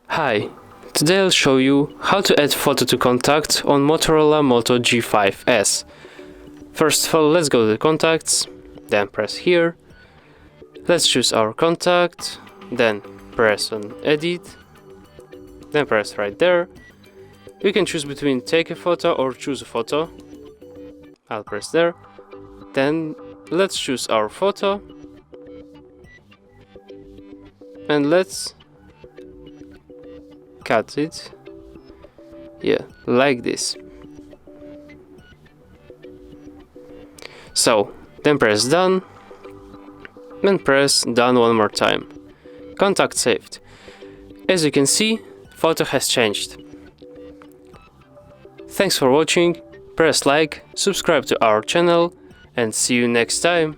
Hi, today I'll show you how to add photo to contact on Motorola Moto G5S. First of all, let's go to the contacts, then press here. Let's choose our contact, then press on edit, then press right there. You can choose between take a photo or choose a photo. I'll press there. Then let's choose our photo and let's cut it, yeah, like this. So then press done, and press done one more time. Contact saved. As you can see, photo has changed. Thanks for watching, press like, subscribe to our channel, and see you next time.